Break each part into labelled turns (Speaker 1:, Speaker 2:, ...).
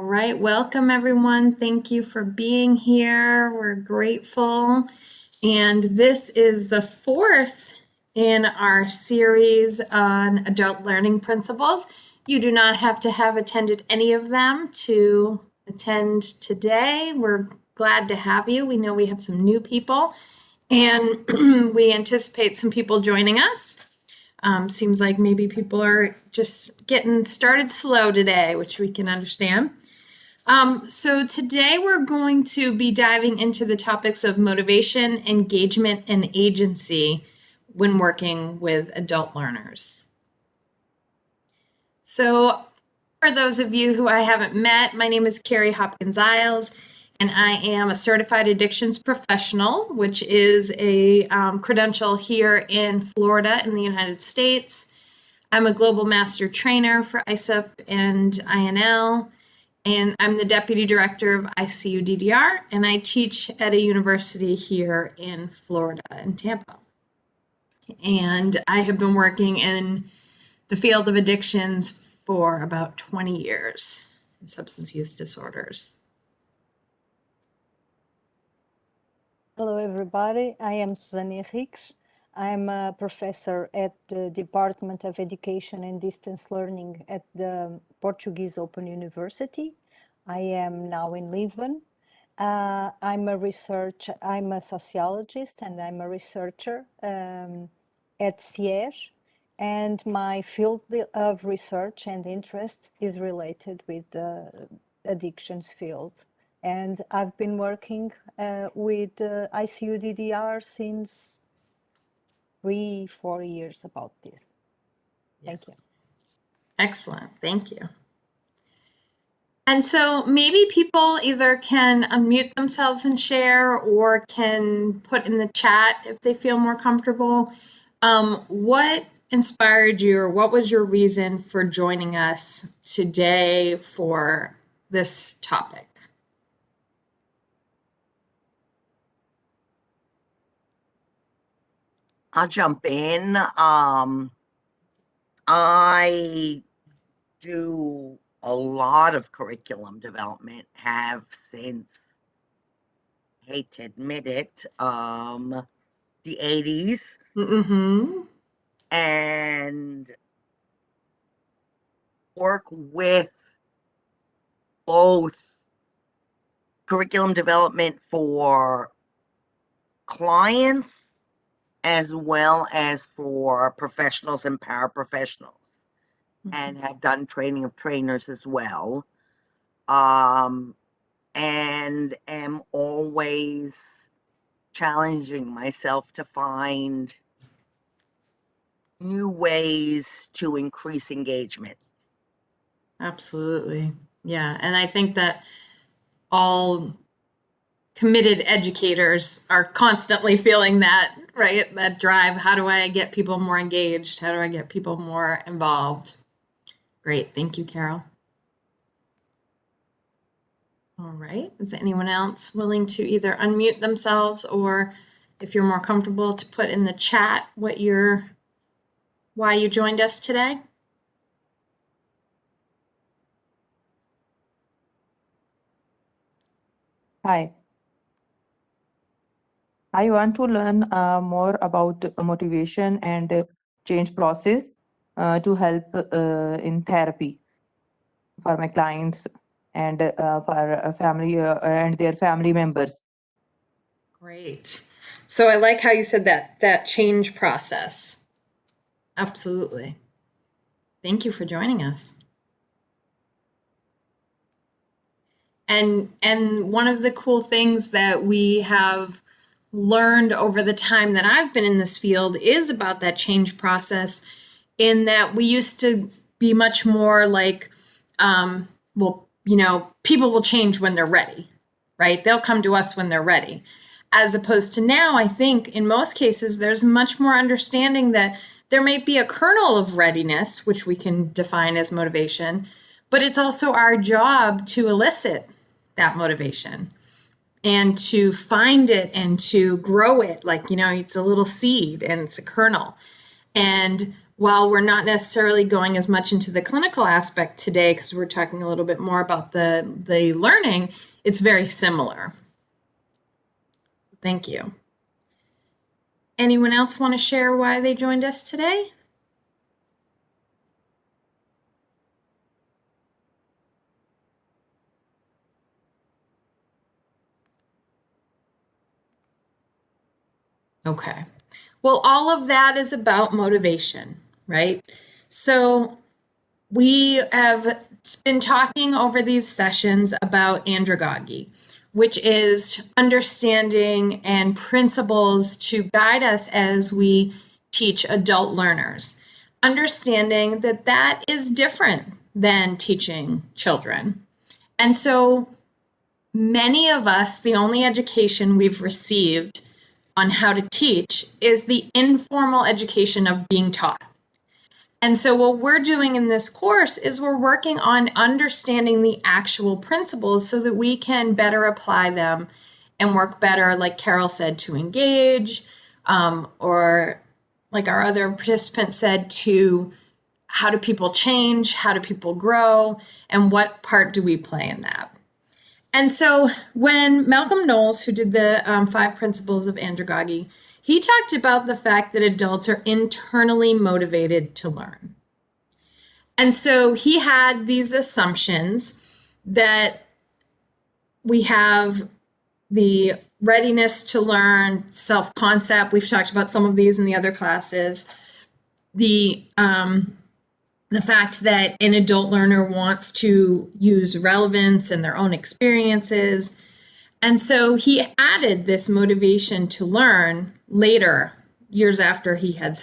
Speaker 1: right, welcome everyone. Thank you for being here. We're grateful. And this is the fourth in our series on adult learning principles. You do not have to have attended any of them to attend today. We're glad to have you. We know we have some new people, and we anticipate some people joining us. Seems like maybe people are just getting started slow today, which we can understand. So today we're going to be diving into the topics of motivation, engagement, and agency when working with adult learners. So for those of you who I haven't met, my name is Cary Hopkins Eyles, and I am a certified addictions professional, which is a credential here in Florida in the United States. I'm a global master trainer for ISUP and INL, and I'm the deputy director of ICUDDR, and I teach at a university here in Florida, in Tampa. And I have been working in the field of addictions for about 20 years in substance use disorders.
Speaker 2: Hello, everybody. I am Susana Henriques. I'm a professor at the Department of Education and Distance Learning at the Portuguese Open University. I am now in Lisbon. I'm a sociologist and I'm a researcher at CIES. And my field of research and interest is related with the addictions field. And I've been working with ICUDDR since 3-4 years about this. Thank you.
Speaker 1: Excellent. Thank you. And so maybe people either can unmute themselves and share or can put in the chat if they feel more comfortable. What inspired you, or what was your reason for joining us today for this topic?
Speaker 3: I'll jump in. I do a lot of curriculum development, have since, hate to admit it, the 80s.
Speaker 1: Mm-hmm.
Speaker 3: And work with both curriculum development for clients as well as for professionals and paraprofessionals, and have done training of trainers as well. And am always challenging myself to find new ways to increase engagement.
Speaker 1: Absolutely. Yeah. And I think that all committed educators are constantly feeling that, right? That drive. How do I get people more engaged? How do I get people more involved? Great. Thank you, Carol. All right. Is anyone else willing to either unmute themselves, or if you're more comfortable, to put in the chat why you joined us today?
Speaker 4: Hi. I want to learn more about motivation and change process to help in therapy for my clients and for a family and their family members.
Speaker 1: Great. So I like how you said that change process. Absolutely. Thank you for joining us. And one of the cool things that we have learned over the time that I've been in this field is about that change process, in that we used to be much more like, people will change when they're ready, right? They'll come to us when they're ready. As opposed to now, I think in most cases, there's much more understanding that there may be a kernel of readiness, which we can define as motivation, but it's also our job to elicit that motivation and to find it and to grow it. Like, it's a little seed and it's a kernel. And while we're not necessarily going as much into the clinical aspect today, because we're talking a little bit more about the learning, it's very similar. Thank you. Anyone else want to share why they joined us today? Okay. Well, all of that is about motivation, right? So we have been talking over these sessions about andragogy, which is understanding and principles to guide us as we teach adult learners. Understanding that that is different than teaching children. And so many of us, the only education we've received on how to teach is the informal education of being taught. And so what we're doing in this course is we're working on understanding the actual principles so that we can better apply them and work better, like Carol said, to engage, or like our other participants said, to how do people change, how do people grow, and what part do we play in that? And so when Malcolm Knowles, who did the 5 principles of andragogy, he talked about the fact that adults are internally motivated to learn. And so he had these assumptions that we have the readiness to learn, self-concept. We've talked about some of these in the other classes. The fact that an adult learner wants to use relevance and their own experiences. And so he added this motivation to learn later, years after he had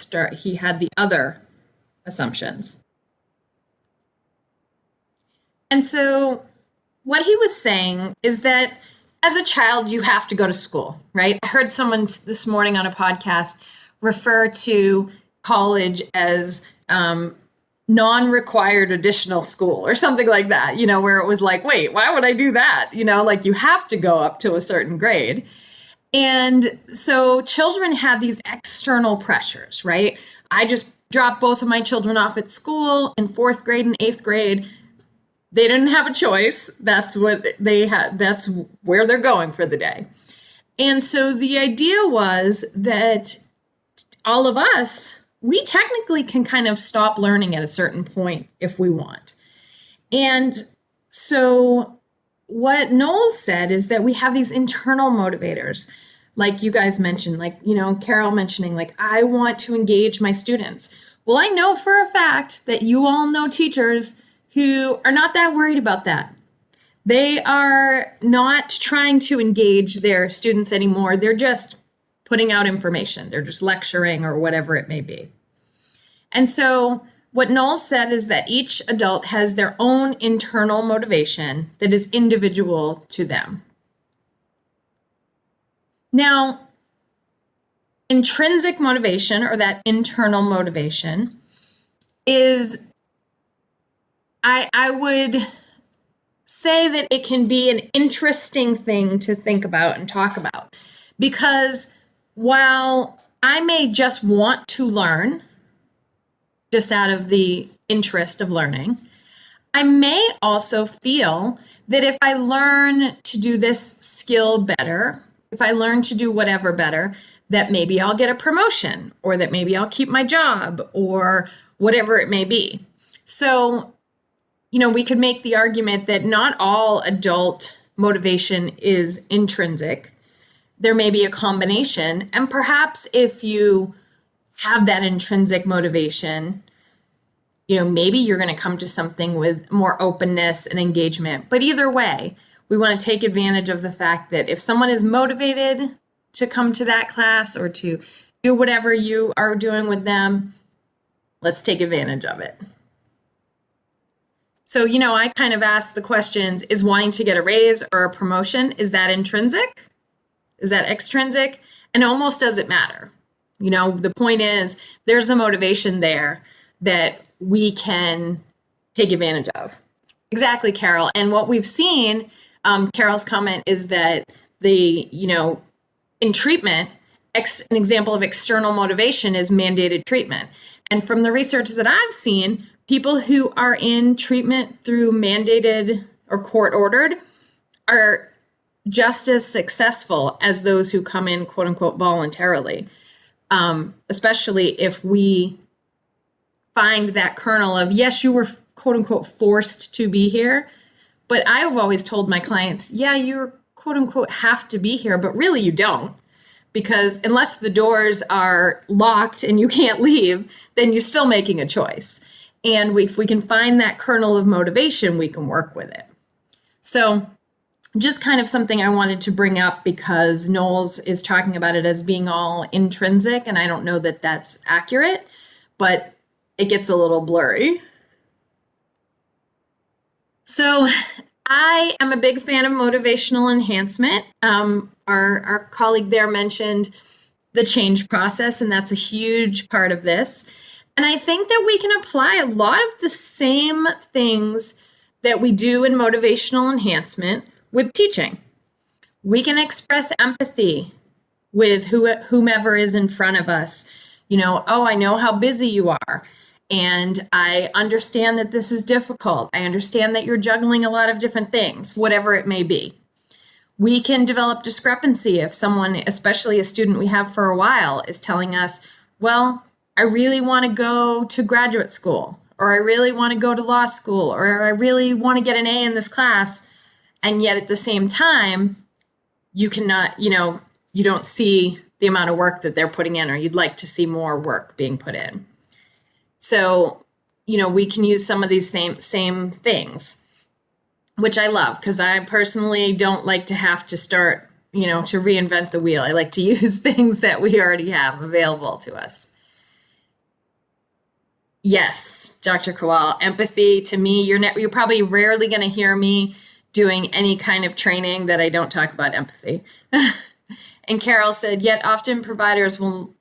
Speaker 1: the other assumptions. And so what he was saying is that as a child, you have to go to school, right? I heard someone this morning on a podcast refer to college as non-required additional school or something like that, where it was like, wait, why would I do that? Like you have to go up to a certain grade. And so children have these external pressures, right? I just dropped both of my children off at school in 4th grade and 8th grade. They didn't have a choice. That's what they had. That's where they're going for the day. And so the idea was that all of us, we technically can kind of stop learning at a certain point if we want. And so what Knowles said is that we have these internal motivators, like you guys mentioned, like, Carol mentioning, like, I want to engage my students. Well, I know for a fact that you all know teachers who are not that worried about that. They are not trying to engage their students anymore. They're just putting out information. They're just lecturing or whatever it may be. And so what Knowles said is that each adult has their own internal motivation that is individual to them. Now, intrinsic motivation, or that internal motivation, is, I would say that it can be an interesting thing to think about and talk about, because while I may just want to learn, just out of the interest of learning, I may also feel that if I learn to do this skill better, if I learn to do whatever better, that maybe I'll get a promotion, or that maybe I'll keep my job, or whatever it may be. So, we could make the argument that not all adult motivation is intrinsic. There may be a combination, and perhaps if you have that intrinsic motivation, maybe you're going to come to something with more openness and engagement. But either way, we want to take advantage of the fact that if someone is motivated to come to that class or to do whatever you are doing with them, let's take advantage of it. So, I kind of asked the questions, is wanting to get a raise or a promotion, is that intrinsic? Is that extrinsic? And almost doesn't matter. The point is there's a motivation there that we can take advantage of. Exactly, Carol. And what we've seen, Carol's comment is that in treatment, an example of external motivation is mandated treatment. And from the research that I've seen, people who are in treatment through mandated or court ordered are just as successful as those who come in, quote unquote, voluntarily, especially if we find that kernel of, yes, you were, quote unquote, forced to be here. But I've always told my clients, yeah, you're, quote unquote, have to be here, but really you don't. Because unless the doors are locked and you can't leave, then you're still making a choice. And if we can find that kernel of motivation, we can work with it. So just kind of something I wanted to bring up because Knowles is talking about it as being all intrinsic, and I don't know that that's accurate, but it gets a little blurry. So I am a big fan of motivational enhancement. Our colleague there mentioned the change process, and that's a huge part of this. And I think that we can apply a lot of the same things that we do in motivational enhancement with teaching. We can express empathy with whomever is in front of us. You know, oh, I know how busy you are. And I understand that this is difficult. I understand that you're juggling a lot of different things, whatever it may be. We can develop discrepancy if someone, especially a student we have for a while, is telling us, well, I really want to go to graduate school, or I really want to go to law school, or I really want to get an A in this class. And yet at the same time, you cannot, you don't see the amount of work that they're putting in, or you'd like to see more work being put in. So, we can use some of these same things, which I love because I personally don't like to have to start, to reinvent the wheel. I like to use things that we already have available to us. Yes, Dr. Kowal, empathy to me, you're probably rarely going to hear me doing any kind of training that I don't talk about empathy. And Carol said, yet often providers will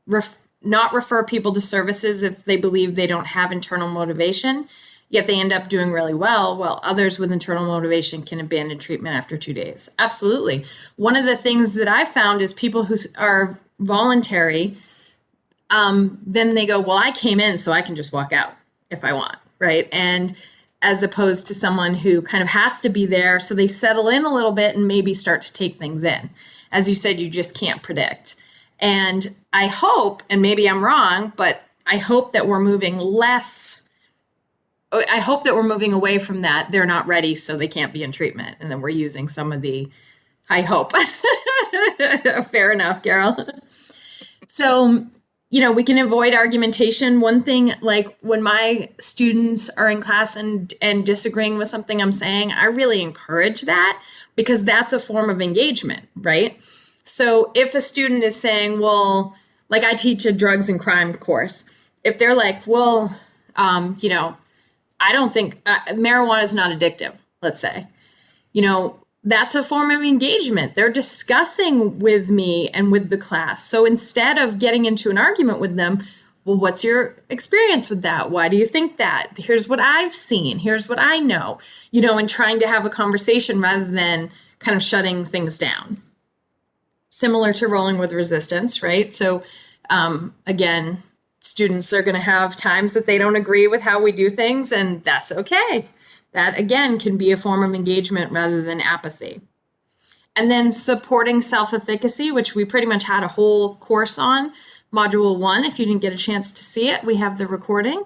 Speaker 1: not refer people to services if they believe they don't have internal motivation, yet they end up doing really well, while others with internal motivation can abandon treatment after 2 days. Absolutely. One of the things that I found is people who are voluntary, then they go, well, I came in so I can just walk out if I want, right? And as opposed to someone who kind of has to be there, so they settle in a little bit and maybe start to take things in. As you said, you just can't predict. And I hope, and maybe I'm wrong, but I hope that we're moving away from that. They're not ready, so they can't be in treatment. And then we're using some of the, I hope. Fair enough, Carol. So, we can avoid argumentation. One thing, like when my students are in class and disagreeing with something I'm saying, I really encourage that because that's a form of engagement, right? So if a student is saying, well, like I teach a drugs and crime course, if they're like, well, I don't think marijuana is not addictive, let's say, that's a form of engagement. They're discussing with me and with the class. So instead of getting into an argument with them, well, what's your experience with that? Why do you think that? Here's what I've seen. Here's what I know, and trying to have a conversation rather than kind of shutting things down. Similar to rolling with resistance, right? So again, students are going to have times that they don't agree with how we do things, and that's okay. That, again, can be a form of engagement rather than apathy. And then supporting self-efficacy, which we pretty much had a whole course on, Module 1. If you didn't get a chance to see it, we have the recording.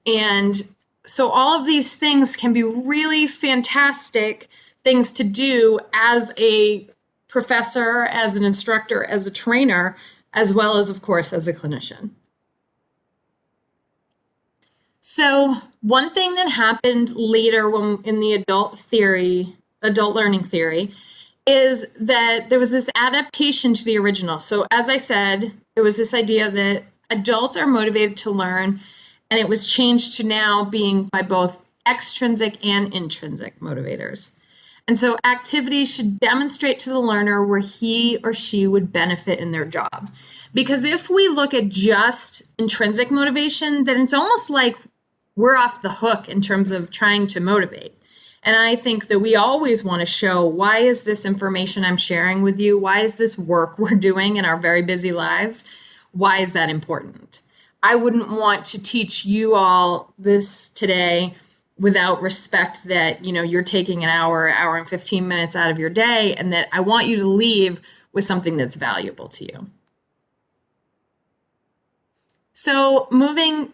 Speaker 1: And so all of these things can be really fantastic things to do as a professor, as an instructor, as a trainer, as well as, of course, as a clinician. So one thing that happened later when in the adult learning theory, is that there was this adaptation to the original. So as I said, there was this idea that adults are motivated to learn, and it was changed to now being by both extrinsic and intrinsic motivators. And so activities should demonstrate to the learner where he or she would benefit in their job. Because if we look at just intrinsic motivation, then it's almost like we're off the hook in terms of trying to motivate. And I think that we always want to show, why is this information I'm sharing with you? Why is this work we're doing in our very busy lives? Why is that important? I wouldn't want to teach you all this today without respect that, you're taking an hour and 15 minutes out of your day, and that I want you to leave with something that's valuable to you. So moving,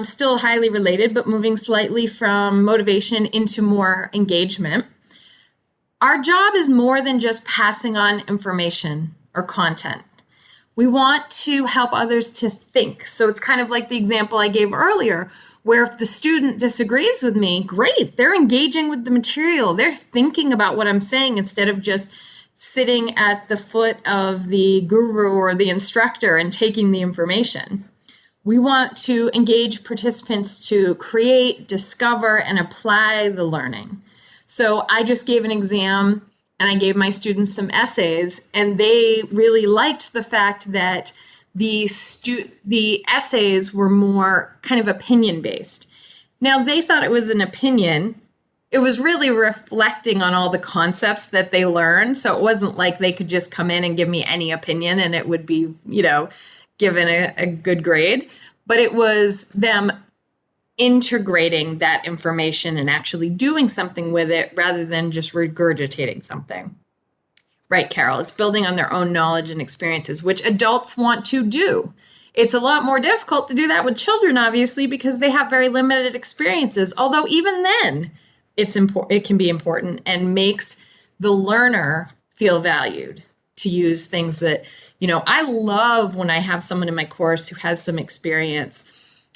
Speaker 1: still highly related, but moving slightly from motivation into more engagement. Our job is more than just passing on information or content. We want to help others to think. So it's kind of like the example I gave earlier, where if the student disagrees with me, great, they're engaging with the material. They're thinking about what I'm saying instead of just sitting at the foot of the guru or the instructor and taking the information. We want to engage participants to create, discover, and apply the learning. So I just gave an exam and I gave my students some essays, and they really liked the fact that the essays were more kind of opinion-based. Now, they thought it was an opinion. It was really reflecting on all the concepts that they learned. So it wasn't like they could just come in and give me any opinion and it would be, given a good grade. But it was them integrating that information and actually doing something with it rather than just regurgitating something. Right, Carol? It's building on their own knowledge and experiences, which adults want to do. It's a lot more difficult to do that with children, obviously, because they have very limited experiences. Although even then, it can be important and makes the learner feel valued to use things that, I love when I have someone in my course who has some experience.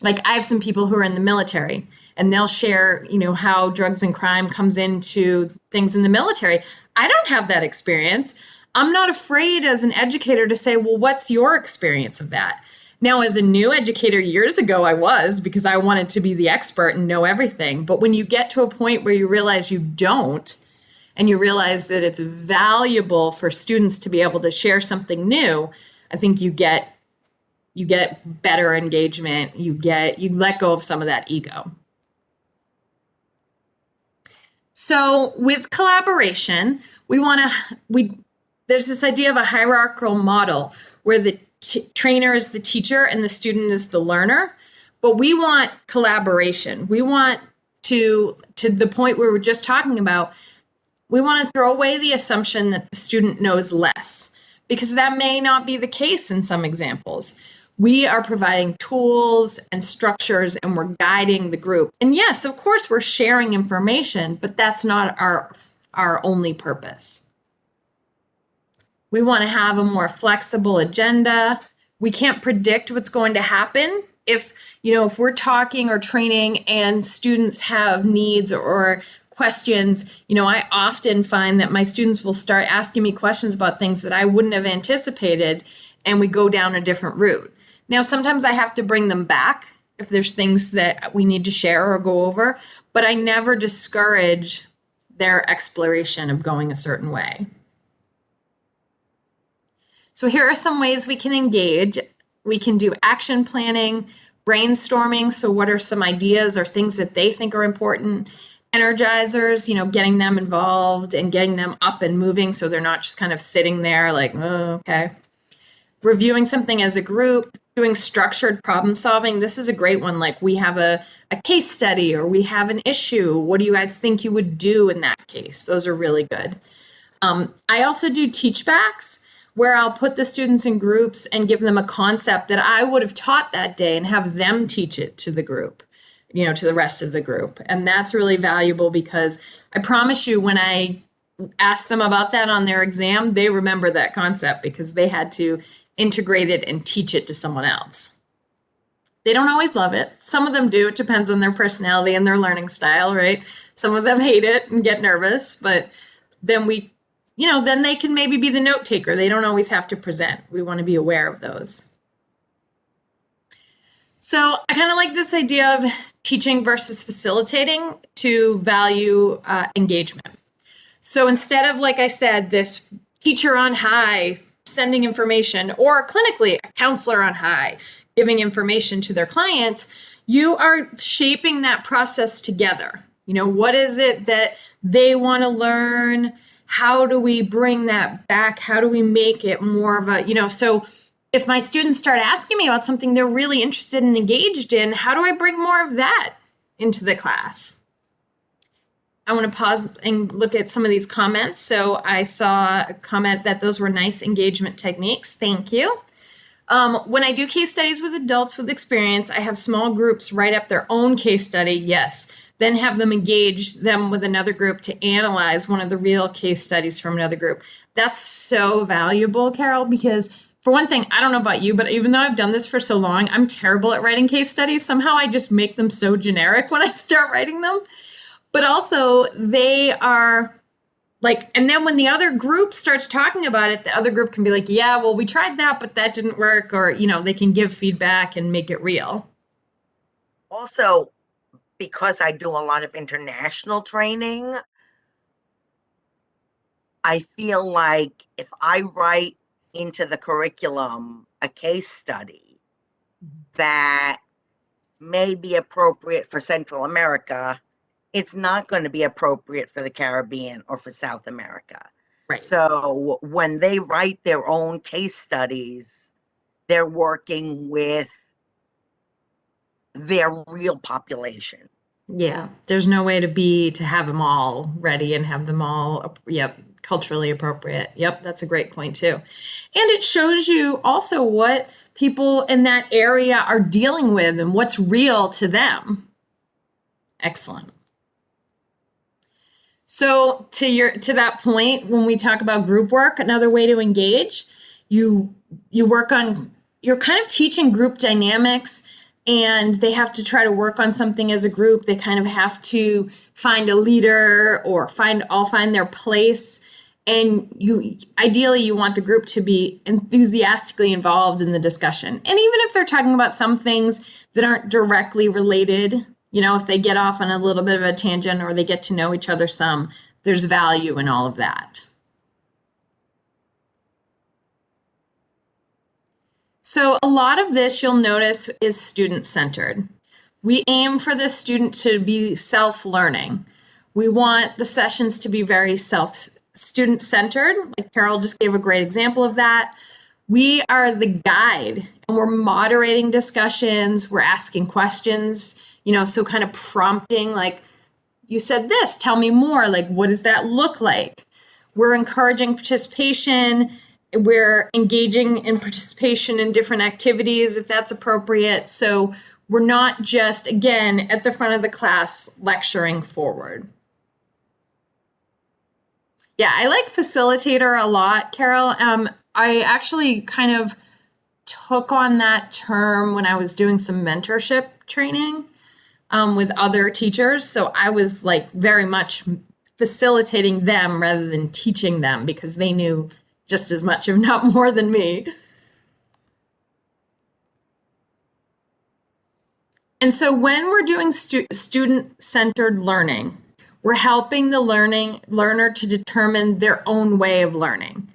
Speaker 1: Like I have some people who are in the military and they'll share, how drugs and crime comes into things in the military. I don't have that experience. I'm not afraid as an educator to say, well, what's your experience of that? Now, as a new educator years ago, I was, because I wanted to be the expert and know everything. But when you get to a point where you realize you don't, and you realize that it's valuable for students to be able to share something new, I think you get better engagement. You let go of some of that ego. So with collaboration, there's this idea of a hierarchical model where the trainer is the teacher and the student is the learner, but we want collaboration. We want to the point where we're just talking about, we want to throw away the assumption that the student knows less, because that may not be the case in some examples. We are providing tools and structures and we're guiding the group. And yes, of course, we're sharing information, but that's not our only purpose. We want to have a more flexible agenda. We can't predict what's going to happen. If we're talking or training and students have needs or questions, I often find that my students will start asking me questions about things that I wouldn't have anticipated, and we go down a different route. Now, sometimes I have to bring them back if there's things that we need to share or go over, but I never discourage their exploration of going a certain way. So here are some ways we can engage. We can do action planning, brainstorming. So what are some ideas or things that they think are important? Energizers, getting them involved and getting them up and moving so they're not just kind of sitting there like, oh, okay. Reviewing something as a group, doing structured problem solving. This is a great one. Like we have a case study or we have an issue. What do you guys think you would do in that case? Those are really good. I also do teach backs where I'll put the students in groups and give them a concept that I would have taught that day and have them teach it to the group, to the rest of the group. And that's really valuable because I promise you when I ask them about that on their exam, they remember that concept because they had to integrate it and teach it to someone else. They don't always love it. Some of them do. It depends on their personality and their learning style, right? Some of them hate it and get nervous, but then then they can maybe be the note taker. They don't always have to present. We want to be aware of those. So I kind of like this idea of teaching versus facilitating to value engagement. So instead of, like I said, this teacher on high sending information, or clinically a counselor on high giving information to their clients, you are shaping that process together. What is it that they want to learn? How do we bring that back? How do we make it more of a, so if my students start asking me about something they're really interested and engaged in, how do I bring more of that into the class? I want to pause and look at some of these comments. So I saw a comment that those were nice engagement techniques. Thank you. When I do case studies with adults with experience, I have small groups write up their own case study. Yes. Then have them engage them with another group to analyze one of the real case studies from another group. That's so valuable, Carol, because for one thing, I don't know about you, but even though I've done this for so long, I'm terrible at writing case studies. Somehow I just make them so generic when I start writing them. But also they are like, and then when the other group starts talking about it, the other group can be like, yeah, well, we tried that, but that didn't work. Or, you know, they can give feedback and make it real.
Speaker 3: Also, because I do a lot of international training, I feel like if I write into the curriculum a case study that may be appropriate for Central America, it's not going to be appropriate for the Caribbean or for South America.
Speaker 1: Right.
Speaker 3: So when they write their own case studies, they're working with their real population.
Speaker 1: Yeah, there's no way to have them all ready and have them all, culturally appropriate. Yep, that's a great point too. And it shows you also what people in that area are dealing with and what's real to them. Excellent. So to that point, when we talk about group work, another way to engage, you work on, you're kind of teaching group dynamics, and they have to try to work on something as a group. They kind of have to find a leader or find their place. And ideally you want the group to be enthusiastically involved in the discussion. And even if they're talking about some things that aren't directly related, you know, if they get off on a little bit of a tangent or they get to know each other some, there's value in all of that. So a lot of this you'll notice is student-centered. We aim for the student to be self-learning. We want the sessions to be very student-centered. Like Carol just gave a great example of that. We are the guide, and we're moderating discussions. We're asking questions, you know, so kind of prompting, like, you said this, tell me more. Like, what does that look like? We're encouraging participation. We're engaging in participation in different activities if that's appropriate. So we're not just, again, at the front of the class lecturing forward. Yeah, I like facilitator a lot, Carol. I actually kind of took on that term when I was doing some mentorship training with other teachers. So I was like very much facilitating them rather than teaching them, because they knew just as much, if not more than me. And so when we're doing student-centered learning, we're helping the learner to determine their own way of learning,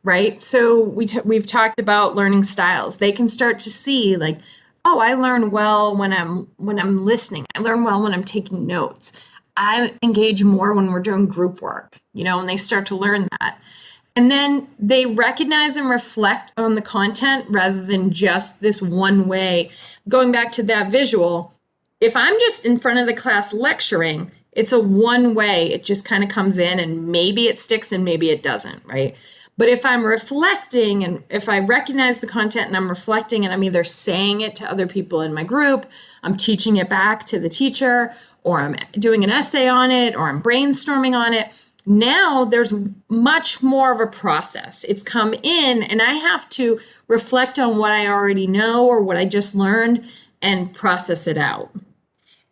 Speaker 1: right? So we've talked about learning styles. They can start to see like, oh, I learn well when I'm listening. I learn well when I'm taking notes. I engage more when we're doing group work, you know, and they start to learn that. And then they recognize and reflect on the content rather than just this one way. Going back to that visual, if I'm just in front of the class lecturing, it's a one way. It just kind of comes in and maybe it sticks and maybe it doesn't, right? But if I'm reflecting and if I recognize the content and I'm reflecting and I'm either saying it to other people in my group, I'm teaching it back to the teacher, or I'm doing an essay on it, or I'm brainstorming on it, now there's much more of a process. It's come in and I have to reflect on what I already know or what I just learned and process it out.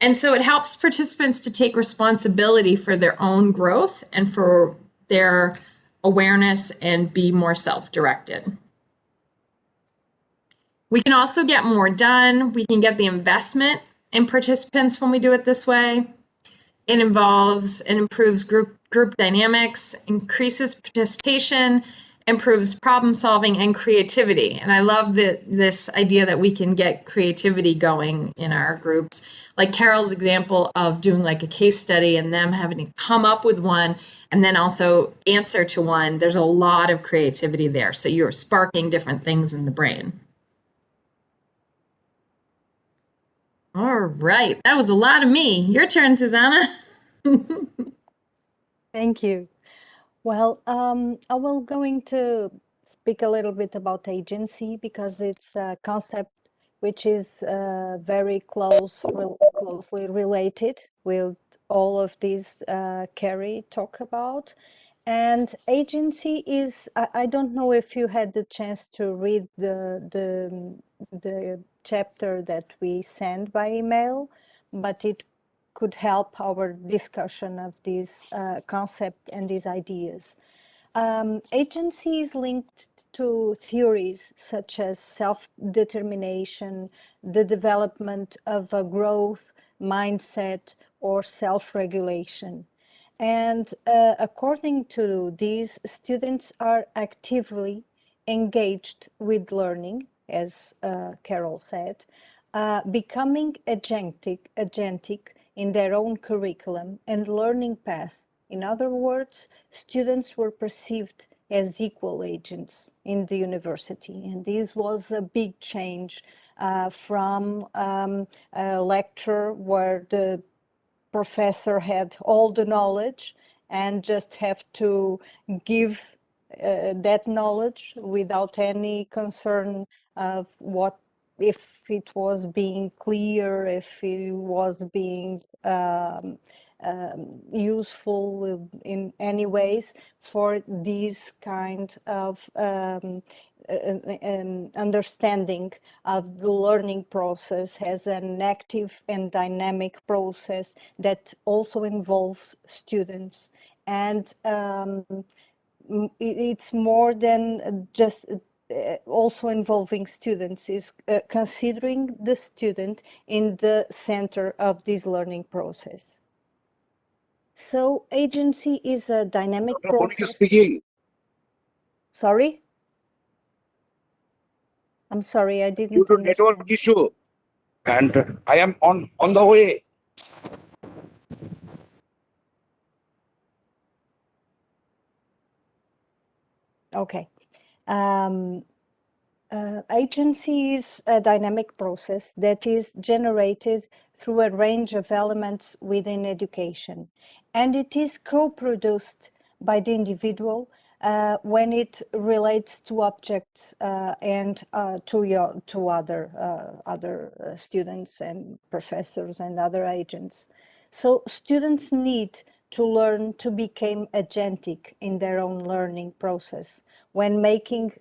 Speaker 1: And so it helps participants to take responsibility for their own growth and for their awareness and be more self-directed. We can also get more done. We can get the investment in participants when we do it this way. It involves and improves group dynamics, increases participation, improves problem solving and creativity. And I love this idea that we can get creativity going in our groups. Like Carol's example of doing like a case study and them having to come up with one and then also answer to one. There's a lot of creativity there. So you're sparking different things in the brain. All right. That was a lot of me. Your turn, Susana.
Speaker 2: Thank you. Well, I will going to speak a little bit about agency because it's a concept which is very closely related with all of these Cary talk about. And agency is, I don't know if you had the chance to read the chapter that we sent by email, but it could help our discussion of this concept and these ideas. Agency is linked to theories such as self-determination, the development of a growth mindset, or self-regulation. And according to these, students are actively engaged with learning, as Carol said, becoming agentic in their own curriculum and learning path. In other words, students were perceived as equal agents in the university. And this was a big change from a lecture where the professor had all the knowledge and just have to give that knowledge without any concern of what if it was being clear, if it was being useful in any ways for these kind of understanding of the learning process as an active and dynamic process that also involves students. And it's more than just also involving students, is considering the student in the center of this learning process. So agency is a dynamic
Speaker 5: Dr. Portuguese
Speaker 2: process.
Speaker 5: speaking.
Speaker 2: Sorry? I'm sorry, I didn't
Speaker 5: Due to
Speaker 2: understand.
Speaker 5: network issue, and I am on the way.
Speaker 2: Okay. Agency is a dynamic process that is generated through a range of elements within education, and it is co-produced by the individual when it relates to objects and to other students and professors and other agents. So students need to learn to become agentic in their own learning process when making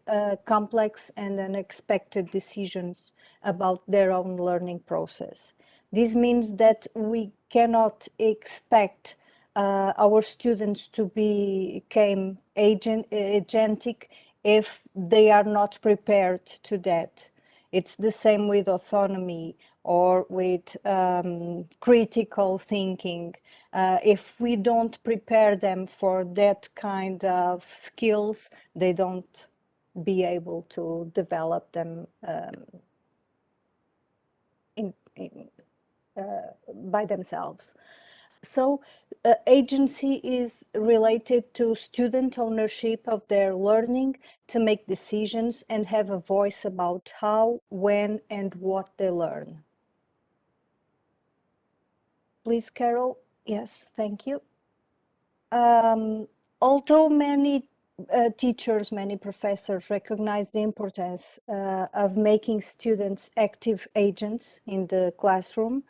Speaker 2: complex and unexpected decisions about their own learning process. This means that we cannot expect our students to become agentic if they are not prepared to that. It's the same with autonomy or with critical thinking. If we don't prepare them for that kind of skills, they don't be able to develop them by themselves. So agency is related to student ownership of their learning to make decisions and have a voice about how, when, and what they learn. Please, Carol. Yes, thank you. Although many teachers, many professors recognize the importance of making students active agents in the classroom,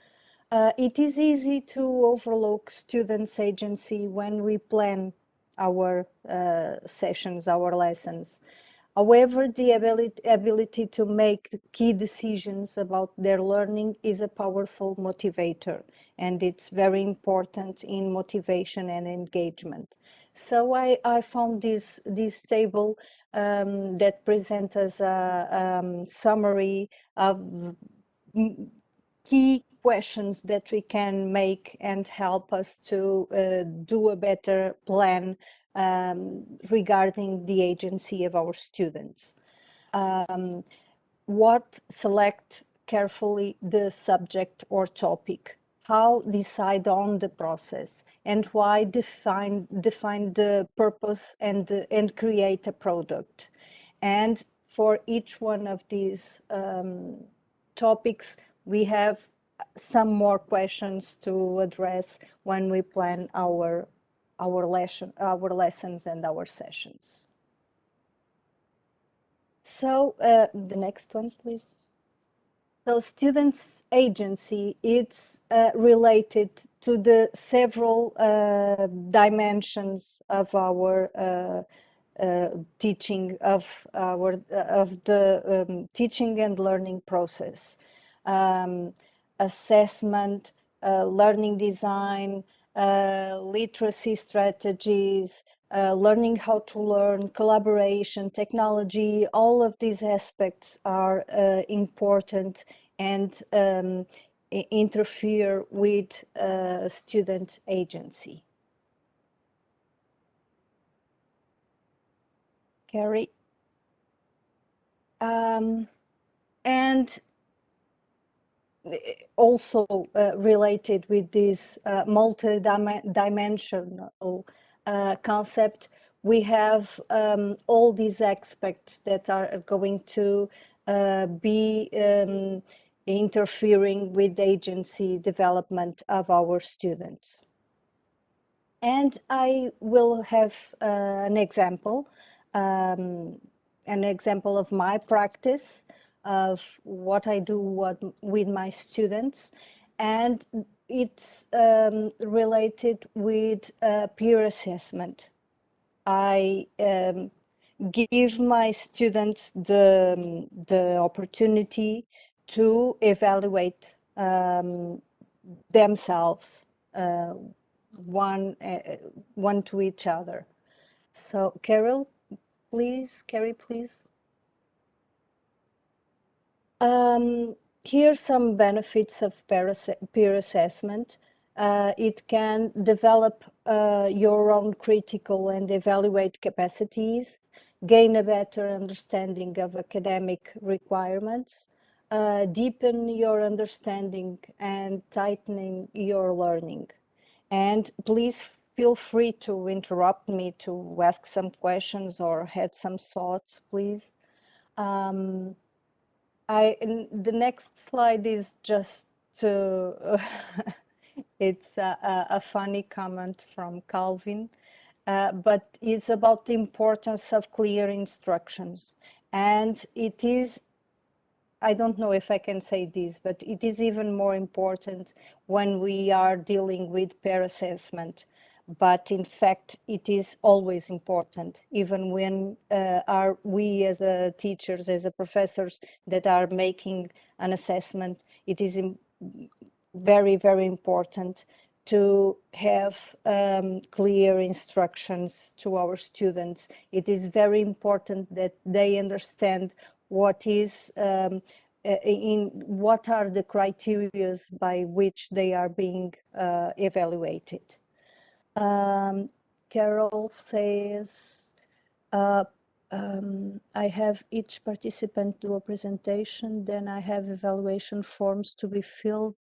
Speaker 2: it is easy to overlook students' agency when we plan our sessions, our lessons. However, the ability to make key decisions about their learning is a powerful motivator, and it's very important in motivation and engagement. So I found this table that presents us a summary of key questions that we can make and help us to do a better plan regarding the agency of our students. What select carefully the subject or topic, how decide on the process, and why define the purpose and create a product. And for each one of these topics, we have some more questions to address when we plan our lessons and our sessions. So the next one, please. So students' agency, it's related to the several dimensions of our teaching, of the teaching and learning process. Assessment, learning design, literacy strategies, learning how to learn, collaboration, technology, all of these aspects are important and interfere with student agency. Cary. And also related with this multi-dimensional concept, we have all these aspects that are going to be interfering with agency development of our students. And I will have an example of my practice of what I do with my students, and it's related with peer assessment. I give my students the opportunity to evaluate themselves one to each other. So Cary, please. Here's some benefits of peer assessment. It can develop your own critical and evaluate capacities, gain a better understanding of academic requirements, deepen your understanding and tightening your learning. And please feel free to interrupt me to ask some questions or had some thoughts, please. The next slide is just to, it's a funny comment from Calvin, but it's about the importance of clear instructions. And it is, I don't know if I can say this, but it is even more important when we are dealing with peer assessment. But in fact, it is always important, even when we as teachers, as professors that are making an assessment, it is very, very important to have clear instructions to our students. It is very important that they understand what is what are the criteria by which they are being evaluated. Carol says, I have each participant do a presentation, then I have evaluation forms to be filled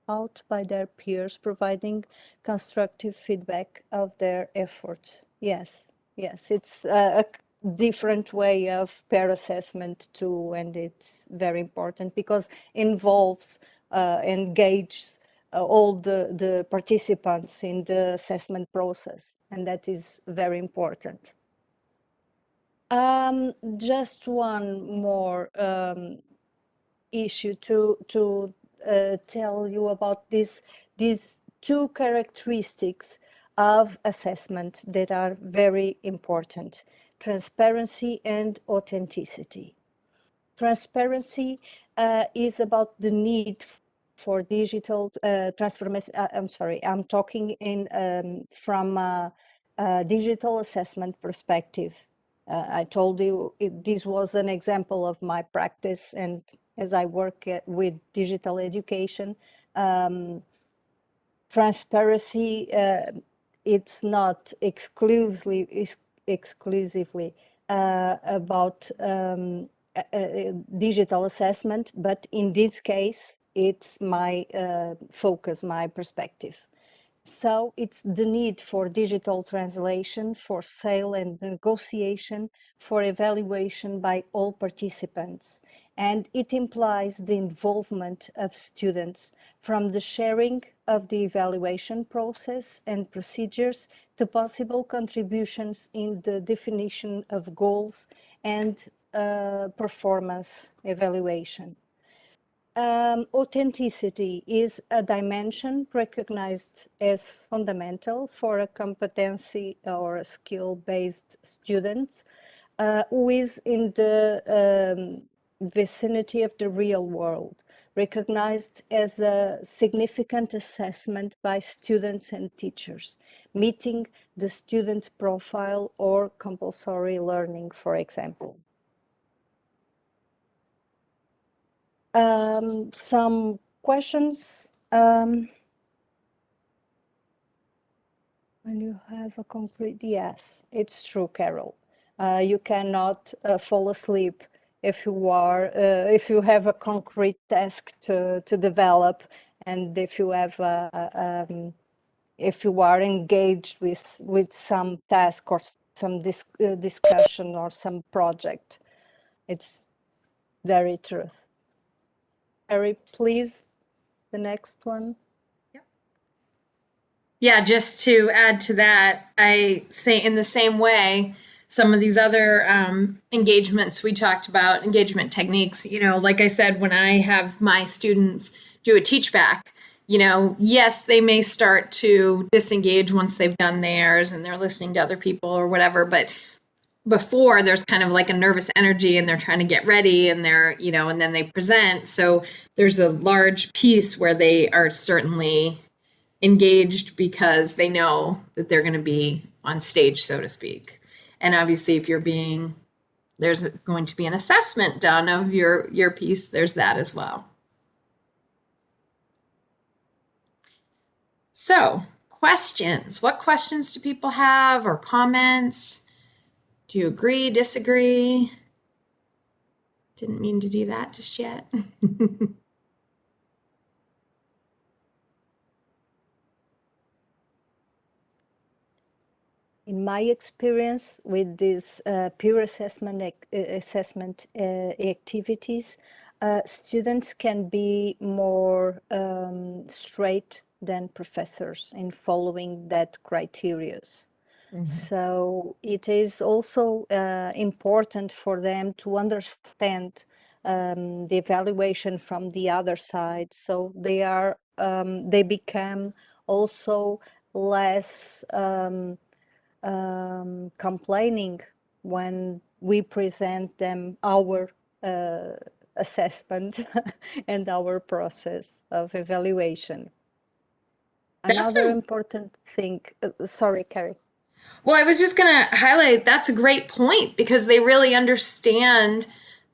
Speaker 2: out by their peers, providing constructive feedback of their efforts. Yes, it's a different way of peer assessment too, and it's very important because involves engages all the participants in the assessment process, and that is very important. Just one more issue to tell you about these two characteristics of assessment that are very important: transparency and authenticity. Transparency is about the need for digital transformation. I'm sorry, I'm talking from a digital assessment perspective. I told you this was an example of my practice, and as I work with digital education, Um, transparency, it's not exclusively about digital assessment, but in this case, it's my focus, my perspective. So it's the need for digital translation, for sale and negotiation, for evaluation by all participants. And it implies the involvement of students from the sharing of the evaluation process and procedures to possible contributions in the definition of goals and performance evaluation. Authenticity is a dimension recognized as fundamental for a competency or a skill-based student who is in the vicinity of the real world, recognized as a significant assessment by students and teachers, meeting the student profile or compulsory learning, for example. Some questions. When you have a concrete, yes, it's true, Carol. You cannot fall asleep if you have a concrete task to develop, and if you have if you are engaged with some task or some discussion or some project. It's very true. Cary, please, the next one.
Speaker 1: Yeah, just to add to that, I say in the same way, some of these other engagements we talked about, engagement techniques, like I said, when I have my students do a teach back, yes, they may start to disengage once they've done theirs and they're listening to other people or whatever, but before there's kind of like a nervous energy and they're trying to get ready and they're, and then they present. So there's a large piece where they are certainly engaged because they know that they're going to be on stage, so to speak. And obviously, if there's going to be an assessment done of your piece, there's that as well. So, questions. What questions do people have or comments? Do you agree, disagree? Didn't mean to do that just yet.
Speaker 2: In my experience with these peer assessment activities, students can be more straight than professors in following that criteria. Mm-hmm. So it is also important for them to understand the evaluation from the other side. So they become also less complaining when we present them our assessment and our process of evaluation. Another important thing, sorry, Cary.
Speaker 1: Well, I was just going to highlight that's a great point because they really understand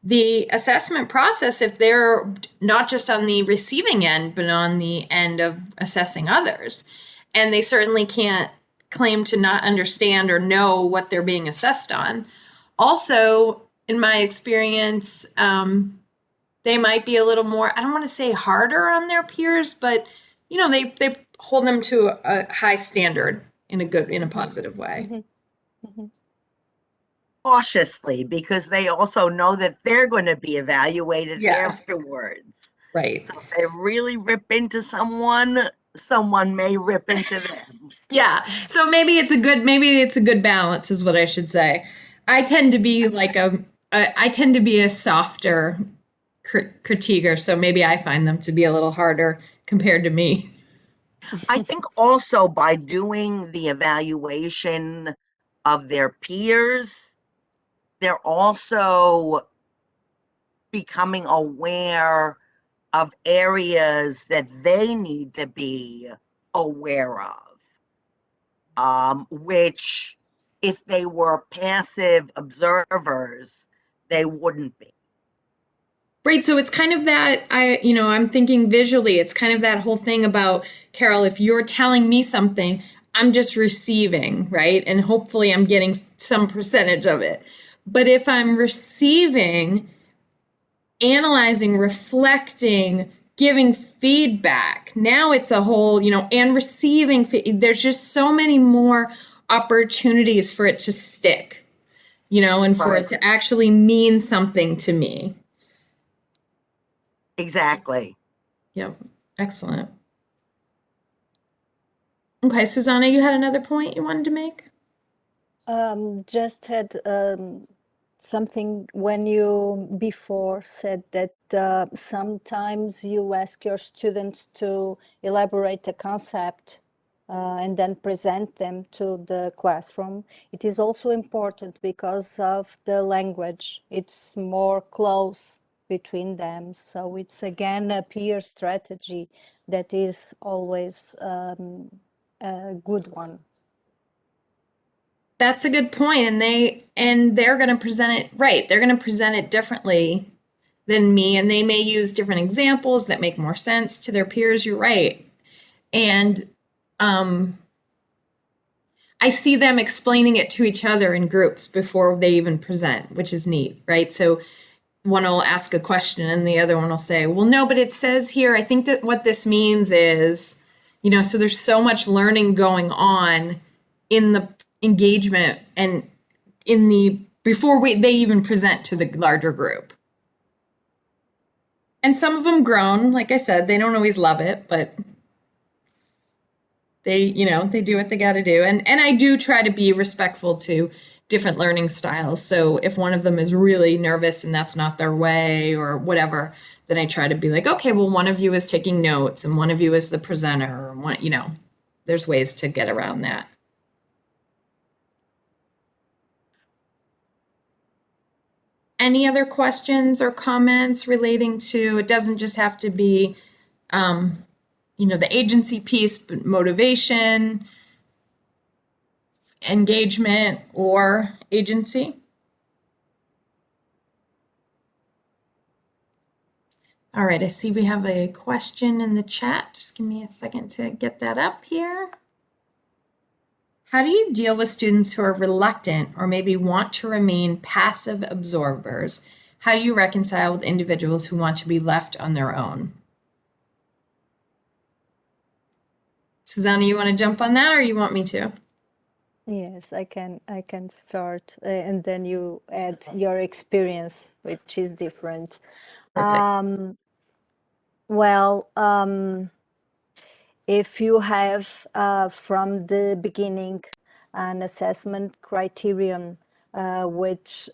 Speaker 1: the assessment process if they're not just on the receiving end, but on the end of assessing others. And they certainly can't claim to not understand or know what they're being assessed on. Also, in my experience, they might be a little more, I don't want to say harder on their peers, but they hold them to a high standard in a positive way.
Speaker 2: Mm-hmm.
Speaker 3: Cautiously, because they also know that they're going to be evaluated afterwards.
Speaker 1: Right.
Speaker 3: So if they really rip into someone may rip into them.
Speaker 1: Yeah. So maybe it's a good balance is what I should say. I tend to be like I tend to be a softer critiquer, so maybe I find them to be a little harder compared to me.
Speaker 3: I think also by doing the evaluation of their peers, they're also becoming aware of areas that they need to be aware of, which if they were passive observers, they wouldn't be.
Speaker 1: Right, so it's kind of that, I'm thinking visually, it's kind of that whole thing about, Carol, if you're telling me something, I'm just receiving, right? And hopefully I'm getting some percentage of it. But if I'm receiving, analyzing, reflecting, giving feedback, now it's a whole, and receiving, there's just so many more opportunities for it to stick, and for it
Speaker 3: Right.
Speaker 1: to actually mean something to me.
Speaker 3: Exactly.
Speaker 1: Yep. Excellent. Okay, Susana, you had another point you wanted to make?
Speaker 2: Just had something when you before said that sometimes you ask your students to elaborate a concept and then present them to the classroom. It is also important because of the language. It's more close between them. So it's again a peer strategy that is always a good one.
Speaker 1: That's a good point, and they're going to present it right. They're going to present it differently than me, and they may use different examples that make more sense to their peers. You're right. And I see them explaining it to each other in groups before they even present, which is neat, right? So one will ask a question and the other one will say, well, no, but it says here, I think that what this means is, so there's so much learning going on in the engagement and before they even present to the larger group. And some of them groan, like I said, they don't always love it, but they do what they got to do. And I do try to be respectful to different learning styles. So if one of them is really nervous and that's not their way or whatever, then I try to be like, okay, well, one of you is taking notes and one of you is the presenter, and there's ways to get around that. Any other questions or comments relating to, it doesn't just have to be, the agency piece, but motivation, engagement, or agency? All right, I see we have a question in the chat. Just give me a second to get that up here. How do you deal with students who are reluctant or maybe want to remain passive absorbers? How do you reconcile with individuals who want to be left on their own? Susana, you want to jump on that or you want me to?
Speaker 2: Yes, I can start, and then you add your experience, which is different.
Speaker 1: Perfect.
Speaker 2: Well, if you have from the beginning an assessment criterion which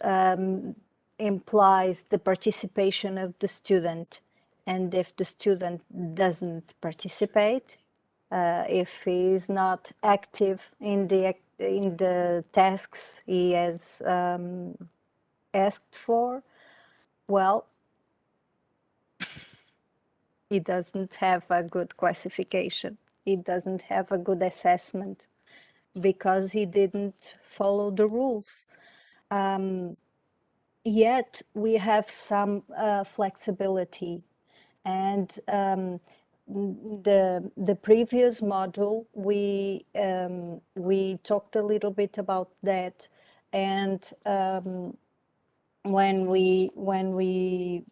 Speaker 2: implies the participation of the student, and if the student doesn't participate, if he is not active in the tasks he has asked for, well, he doesn't have a good classification. He doesn't have a good assessment because he didn't follow the rules. Yet we have some flexibility, and the previous module we talked a little bit about that, and when we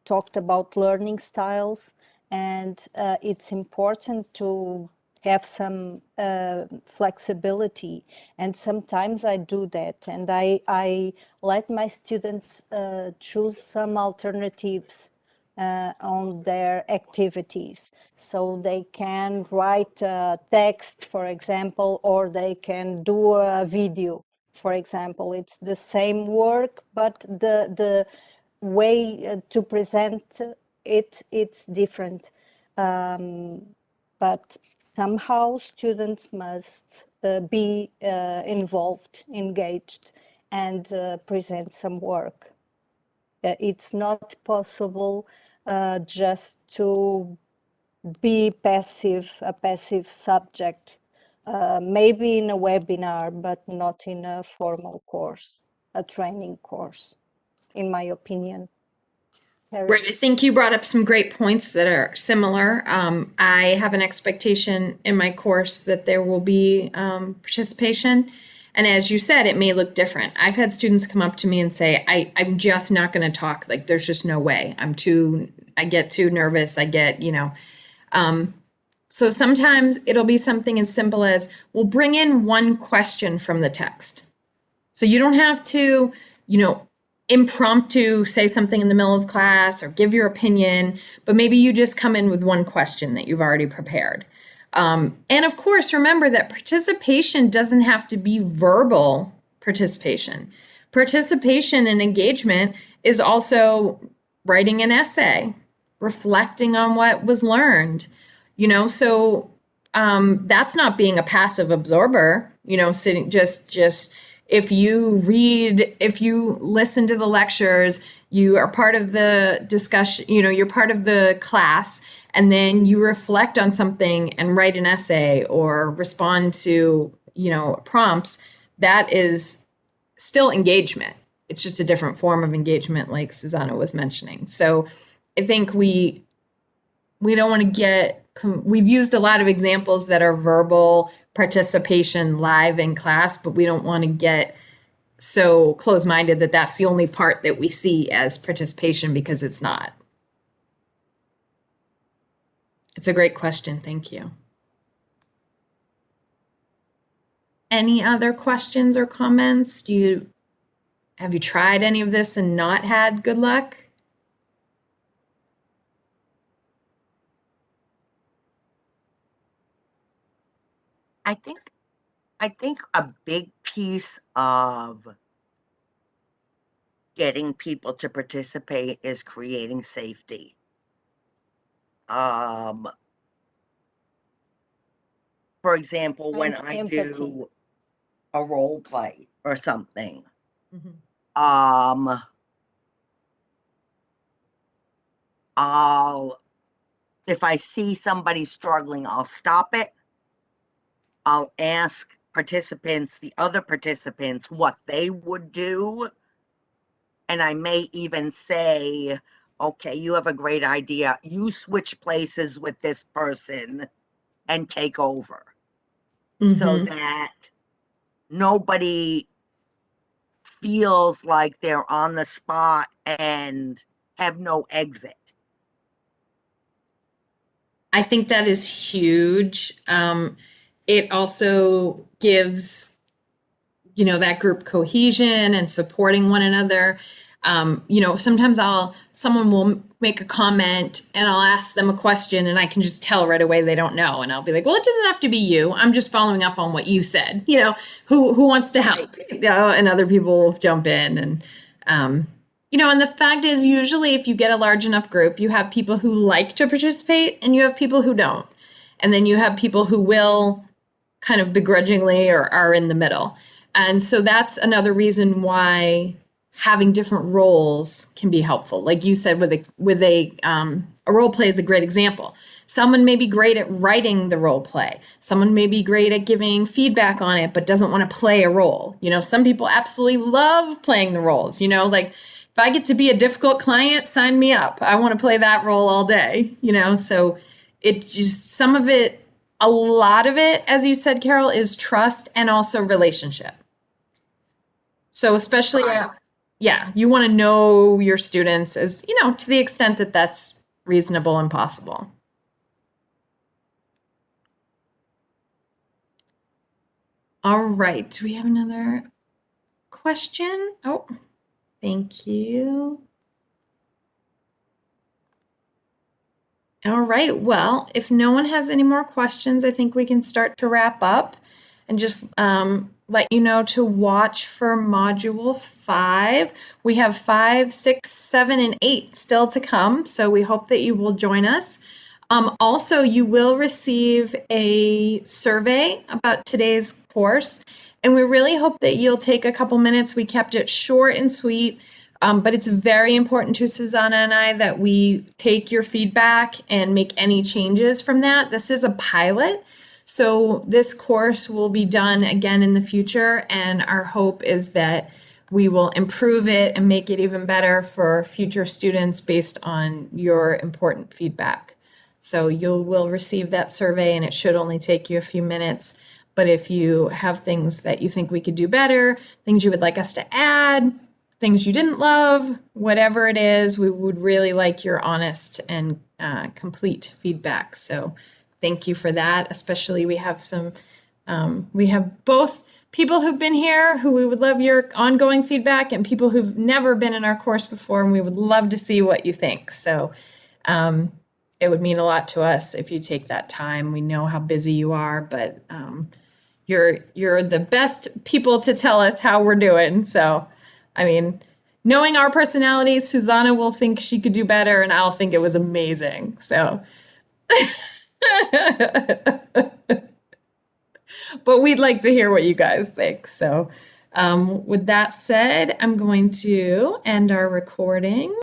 Speaker 2: talked about learning styles, and it's important to have some flexibility, and sometimes I do that, and I let my students choose some alternatives on their activities, so they can write text, for example, or they can do a video, for example. It's the same work, but the way to present it's different, but somehow students must be involved, engaged, and present some work. It's not possible just to be a passive subject, maybe in a webinar, but not in a formal course, a training course, in my opinion. Cary.
Speaker 1: Right. I think you brought up some great points that are similar. I have an expectation in my course that there will be participation. And as you said, it may look different. I've had students come up to me and say, I'm just not going to talk. Like, there's just no way. I get too nervous. So sometimes it'll be something as simple as, we'll bring in one question from the text. So you don't have to, impromptu say something in the middle of class or give your opinion, but maybe you just come in with one question that you've already prepared. And of course, remember that participation doesn't have to be verbal participation. Participation and engagement is also writing an essay, reflecting on what was learned, so that's not being a passive absorber, sitting just if you listen to the lectures, you are part of the discussion, you're part of the class, and then you reflect on something and write an essay or respond to, prompts. That is still engagement. It's just a different form of engagement, like Susana was mentioning. So I think we don't want to we've used a lot of examples that are verbal participation live in class, but we don't want to get so close-minded that that's the only part that we see as participation, because it's not. It's a great question. Thank you. Any other questions or comments? Have you tried any of this and not had good luck?
Speaker 3: I think a big piece of getting people to participate is creating safety. For example, when
Speaker 2: And
Speaker 3: I
Speaker 2: empathy.
Speaker 3: do a role play or something, if I see somebody struggling, I'll stop it. I'll ask the other participants, what they would do. And I may even say, okay, you have a great idea. You switch places with this person and take over. So that nobody feels like they're on the spot and have no exit.
Speaker 1: I think that is huge. It also gives, that group cohesion and supporting one another. Sometimes someone will make a comment and I'll ask them a question and I can just tell right away they don't know. And I'll be like, well, it doesn't have to be you. I'm just following up on what you said, who wants to help, and other people will jump in. And, and the fact is, usually if you get a large enough group, you have people who like to participate and you have people who don't. And then you have people who will kind of begrudgingly or are in the middle. And so that's another reason why having different roles can be helpful. Like you said, with a role play is a great example. Someone may be great at writing the role play. Someone may be great at giving feedback on it, but doesn't want to play a role. Some people absolutely love playing the roles. Like, if I get to be a difficult client, sign me up. I want to play that role all day. So it just, a lot of it, as you said, Carol, is trust and also relationship. So especially, you want to know your students as, to the extent that that's reasonable and possible. All right. Do we have another question? Oh, thank you. All right. Well, if no one has any more questions, I think we can start to wrap up and just let you know to watch for Module 5. We have 5, 6, 7, and 8 still to come, so we hope that you will join us. Also, you will receive a survey about today's course, and we really hope that you'll take a couple minutes. We kept it short and sweet, but it's very important to Susana and I that we take your feedback and make any changes from that. This is a pilot. So this course will be done again in the future, and our hope is that we will improve it and make it even better for future students based on your important feedback. So you will receive that survey, and it should only take you a few minutes. But if you have things that you think we could do better, things you would like us to add, things you didn't love, whatever it is, we would really like your honest and complete feedback. So thank you for that. Especially we have both people who've been here who we would love your ongoing feedback, and people who've never been in our course before, and we would love to see what you think. So it would mean a lot to us if you take that time. We know how busy you are, but you're the best people to tell us how we're doing. So, I mean, knowing our personalities, Susana will think she could do better, and I'll think it was amazing. So, but we'd like to hear what you guys think. So, with that said, I'm going to end our recording.